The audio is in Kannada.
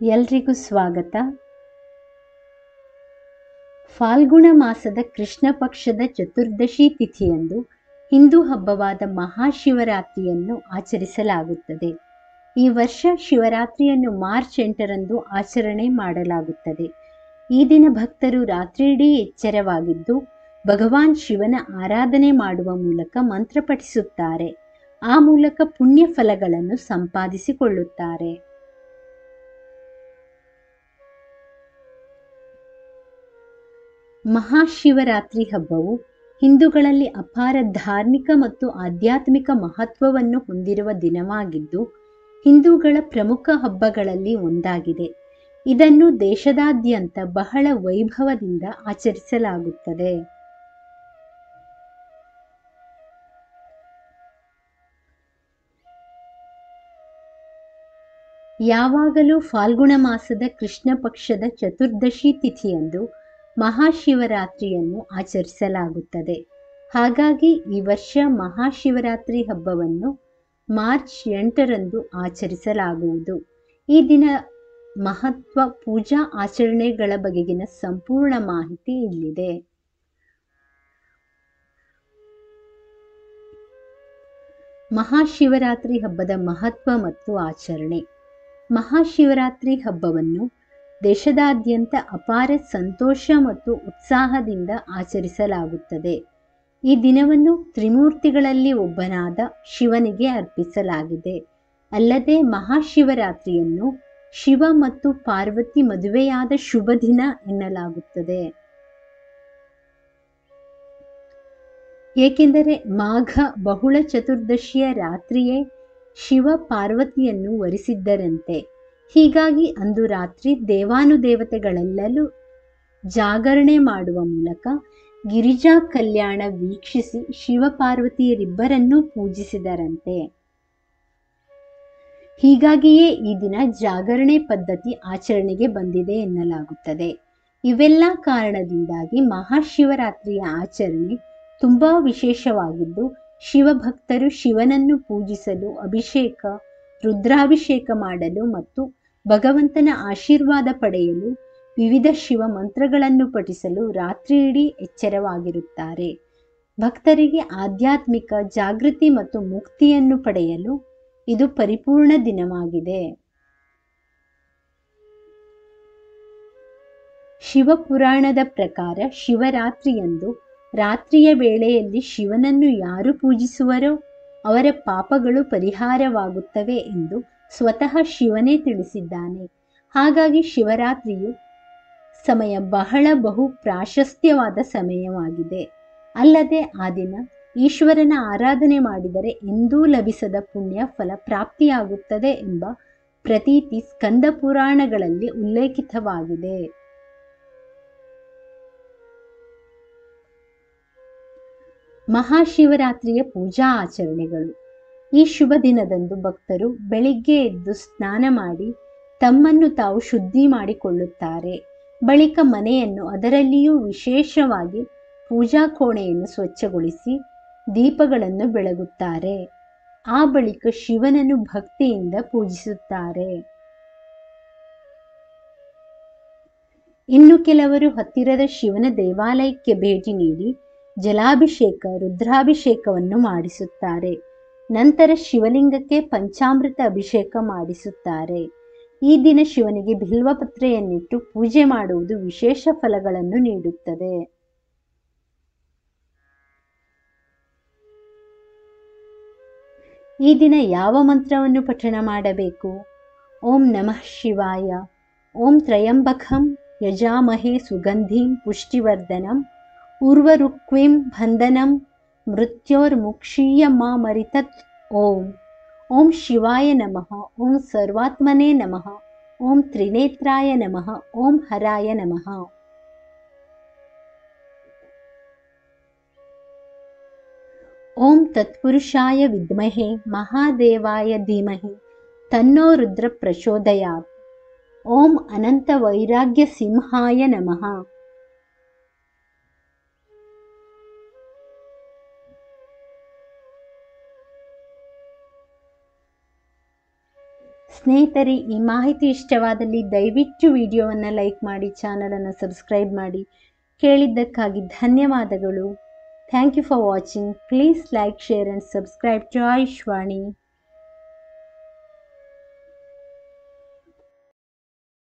ಎಲ್ರಿಗೂ ಸ್ವಾಗತ. ಫಾಲ್ಗುಣ ಮಾಸದ ಕೃಷ್ಣ ಪಕ್ಷದ ಚತುರ್ದಶಿ ತಿಥಿಯಂದು ಹಿಂದೂ ಹಬ್ಬವಾದ ಮಹಾಶಿವರಾತ್ರಿಯನ್ನು ಆಚರಿಸಲಾಗುತ್ತದೆ. ಈ ವರ್ಷ ಶಿವರಾತ್ರಿಯನ್ನು ಮಾರ್ಚ್ 8ರಂದು ಆಚರಣೆ ಮಾಡಲಾಗುತ್ತದೆ. ಈ ದಿನ ಭಕ್ತರು ರಾತ್ರಿಯಿಡೀ ಎಚ್ಚರವಾಗಿದ್ದು ಭಗವಾನ್ ಶಿವನ ಆರಾಧನೆ ಮಾಡುವ ಮೂಲಕ ಮಂತ್ರ ಪಠಿಸುತ್ತಾರೆ. ಆ ಮೂಲಕ ಪುಣ್ಯ ಫಲಗಳನ್ನು ಸಂಪಾದಿಸಿಕೊಳ್ಳುತ್ತಾರೆ. ಮಹಾಶಿವರಾತ್ರಿ ಹಬ್ಬವು ಹಿಂದೂಗಳಲ್ಲಿ ಅಪಾರ ಧಾರ್ಮಿಕ ಮತ್ತು ಆಧ್ಯಾತ್ಮಿಕ ಮಹತ್ವವನ್ನು ಹೊಂದಿರುವ ದಿನವಾಗಿದ್ದು ಹಿಂದೂಗಳ ಪ್ರಮುಖ ಹಬ್ಬಗಳಲ್ಲಿ ಒಂದಾಗಿದೆ. ಇದನ್ನು ದೇಶದಾದ್ಯಂತ ಬಹಳ ವೈಭವದಿಂದ ಆಚರಿಸಲಾಗುತ್ತದೆ. ಯಾವಾಗಲೂ ಫಾಲ್ಗುಣ ಮಾಸದ ಕೃಷ್ಣ ಪಕ್ಷದ ಚತುರ್ದಶಿ ತಿಥಿಯಂದು ಮಹಾಶಿವರಾತ್ರಿಯನ್ನು ಆಚರಿಸಲಾಗುತ್ತದೆ. ಹಾಗಾಗಿ ಈ ವರ್ಷ ಮಹಾಶಿವರಾತ್ರಿ ಹಬ್ಬವನ್ನು ಮಾರ್ಚ್ 8ರಂದು ಆಚರಿಸಲಾಗುವುದು. ಈ ದಿನ ಮಹತ್ವ, ಪೂಜಾ ಆಚರಣೆಗಳ ಬಗೆಗಿನ ಸಂಪೂರ್ಣ ಮಾಹಿತಿ ಇಲ್ಲಿದೆ. ಮಹಾಶಿವರಾತ್ರಿ ಹಬ್ಬದ ಮಹತ್ವ ಮತ್ತು ಆಚರಣೆ. ಮಹಾಶಿವರಾತ್ರಿ ಹಬ್ಬವನ್ನು ದೇಶದಾದ್ಯಂತ ಅಪಾರ ಸಂತೋಷ ಮತ್ತು ಉತ್ಸಾಹದಿಂದ ಆಚರಿಸಲಾಗುತ್ತದೆ. ಈ ದಿನವನ್ನು ತ್ರಿಮೂರ್ತಿಗಳಲ್ಲಿ ಒಬ್ಬನಾದ ಶಿವನಿಗೆ ಅರ್ಪಿಸಲಾಗಿದೆ. ಅಲ್ಲದೆ ಮಹಾಶಿವರಾತ್ರಿಯನ್ನು ಶಿವ ಮತ್ತು ಪಾರ್ವತಿ ಮದುವೆಯಾದ ಶುಭ ದಿನ ಎನ್ನಲಾಗುತ್ತದೆ. ಏಕೆಂದರೆ ಮಾಘ ಬಹುಳ ಚತುರ್ದಶಿಯ ರಾತ್ರಿಯೇ ಶಿವ ಪಾರ್ವತಿಯನ್ನು ವರಿಸಿದ್ದರಂತೆ. ಹೀಗಾಗಿ ಅಂದು ರಾತ್ರಿ ದೇವಾನುದೇವತೆಗಳೆಲ್ಲರೂ ಜಾಗರಣೆ ಮಾಡುವ ಮೂಲಕ ಗಿರಿಜಾ ಕಲ್ಯಾಣ ವೀಕ್ಷಿಸಿ ಶಿವ ಪಾರ್ವತಿಯರಿಬ್ಬರನ್ನೂ ಪೂಜಿಸಿದರಂತೆ. ಹೀಗಾಗಿಯೇ ಈ ದಿನ ಜಾಗರಣೆ ಪದ್ಧತಿ ಆಚರಣೆಗೆ ಬಂದಿದೆ ಎನ್ನಲಾಗುತ್ತದೆ. ಇವೆಲ್ಲ ಕಾರಣದಿಂದಾಗಿ ಮಹಾಶಿವರಾತ್ರಿಯ ಆಚರಣೆ ತುಂಬಾ ವಿಶೇಷವಾಗಿದ್ದು ಶಿವಭಕ್ತರು ಶಿವನನ್ನು ಪೂಜಿಸಲು, ಅಭಿಷೇಕ, ರುದ್ರಾಭಿಷೇಕ ಮಾಡಲು ಮತ್ತು ಭಗವಂತನ ಆಶೀರ್ವಾದ ಪಡೆಯಲು ವಿವಿಧ ಶಿವ ಮಂತ್ರಗಳನ್ನು ಪಠಿಸಲು ರಾತ್ರಿಯಿಡೀ ಎಚ್ಚರವಾಗಿರುತ್ತಾರೆ. ಭಕ್ತರಿಗೆ ಆಧ್ಯಾತ್ಮಿಕ ಜಾಗೃತಿ ಮತ್ತು ಮುಕ್ತಿಯನ್ನು ಪಡೆಯಲು ಇದು ಪರಿಪೂರ್ಣ ದಿನವಾಗಿದೆ. ಶಿವಪುರಾಣದ ಪ್ರಕಾರ ಶಿವರಾತ್ರಿಯಂದು ರಾತ್ರಿಯ ವೇಳೆಯಲ್ಲಿ ಶಿವನನ್ನು ಯಾರು ಪೂಜಿಸುವರೋ ಅವರ ಪಾಪಗಳು ಪರಿಹಾರವಾಗುತ್ತವೆ ಎಂದು ಸ್ವತಃ ಶಿವನೇ ತಿಳಿಸಿದ್ದಾನೆ. ಹಾಗಾಗಿ ಶಿವರಾತ್ರಿಯು ಸಮಯ ಬಹು ಪ್ರಾಶಸ್ತ್ಯವಾದ ಸಮಯವಾಗಿದೆ. ಅಲ್ಲದೆ ಆ ದಿನ ಈಶ್ವರನ ಆರಾಧನೆ ಮಾಡಿದರೆ ಎಂದೂ ಲಭಿಸದ ಪುಣ್ಯ ಫಲ ಪ್ರಾಪ್ತಿಯಾಗುತ್ತದೆ ಎಂಬ ಪ್ರತೀತಿ ಸ್ಕಂದ ಪುರಾಣಗಳಲ್ಲಿ ಉಲ್ಲೇಖಿತವಾಗಿದೆ. ಮಹಾಶಿವರಾತ್ರಿಯ ಪೂಜಾ ಆಚರಣೆಗಳು. ಈ ಶುಭ ದಿನದಂದು ಭಕ್ತರು ಬೆಳಿಗ್ಗೆ ಎದ್ದು ಸ್ನಾನ ಮಾಡಿ ತಮ್ಮನ್ನು ತಾವು ಶುದ್ಧಿ ಮಾಡಿಕೊಳ್ಳುತ್ತಾರೆ. ಬಳಿಕ ಮನೆಯನ್ನು, ಅದರಲ್ಲಿಯೂ ವಿಶೇಷವಾಗಿ ಪೂಜಾ ಕೋಣೆಯನ್ನು ಸ್ವಚ್ಛಗೊಳಿಸಿ ದೀಪಗಳನ್ನು ಬೆಳಗುತ್ತಾರೆ. ಆ ಬಳಿಕ ಶಿವನನ್ನು ಭಕ್ತಿಯಿಂದ ಪೂಜಿಸುತ್ತಾರೆ. ಇನ್ನು ಕೆಲವರು ಹತ್ತಿರದ ಶಿವನ ದೇವಾಲಯಕ್ಕೆ ಭೇಟಿ ನೀಡಿ ಜಲಾಭಿಷೇಕ, ರುದ್ರಾಭಿಷೇಕವನ್ನು ಮಾಡಿಸುತ್ತಾರೆ. ನಂತರ ಶಿವಲಿಂಗಕ್ಕೆ ಪಂಚಾಮೃತ ಅಭಿಷೇಕ ಮಾಡಿಸುತ್ತಾರೆ. ಈ ದಿನ ಶಿವನಿಗೆ ಬಿಲ್ವಪತ್ರೆಯನ್ನಿಟ್ಟು ಪೂಜೆ ಮಾಡುವುದು ವಿಶೇಷ ಫಲಗಳನ್ನು ನೀಡುತ್ತದೆ. ಈ ದಿನ ಯಾವ ಮಂತ್ರವನ್ನು ಪಠಣ ಮಾಡಬೇಕು? ಓಂ ನಮಃ ಶಿವಾಯ. ಓಂ ತ್ರಯಂಬಕಂ ಯಜಾಮಹೇ ಸುಗಂಧಿಂ ಪುಷ್ಟಿವರ್ಧನಂ ಉರ್ವರುಕ್ವಿಂ ಬಂಧನಂ ಮೃತ್ಯೋರ್ಮುಕ್ಷೀಯಮಾಮರಿತತ್. ಓಂ ಓಂ ಶಿವಾಯ ನಮಃ. ಓಂ ಸರ್ವಾತ್ಮನೇ ನಮಃ. ಓಂ ತ್ರಿನೇತ್ರಾಯ ನಮಃ. ಓಂ ಹರಾಯ ನಮಃ. ಓಂ ತತ್ಪುರುಷಾಯ ವಿದ್ಮಹೇ ಮಹಾದೇವಾಯ ಧೀಮಹಿ ತನ್ನೋ ರುದ್ರ ಪ್ರಚೋದಯಾತ್. ಓಂ ಅನಂತ ವೈರಾಗ್ಯ ಸಿಂಹಾಯ ನಮಃ. ಸ್ನೇಹಿತರೆ, ಈ ಮಾಹಿತಿ ಇಷ್ಟವಾದಲ್ಲಿ ದಯವಿಟ್ಟು ವಿಡಿಯೋವನ್ನು ಲೈಕ್ ಮಾಡಿ, ಚಾನಲನ್ನು ಸಬ್ಸ್ಕ್ರೈಬ್ ಮಾಡಿ. ಕೇಳಿದ್ದಕ್ಕಾಗಿ ಧನ್ಯವಾದಗಳು. Thank you for watching. Please like, share and subscribe to Ayushvani.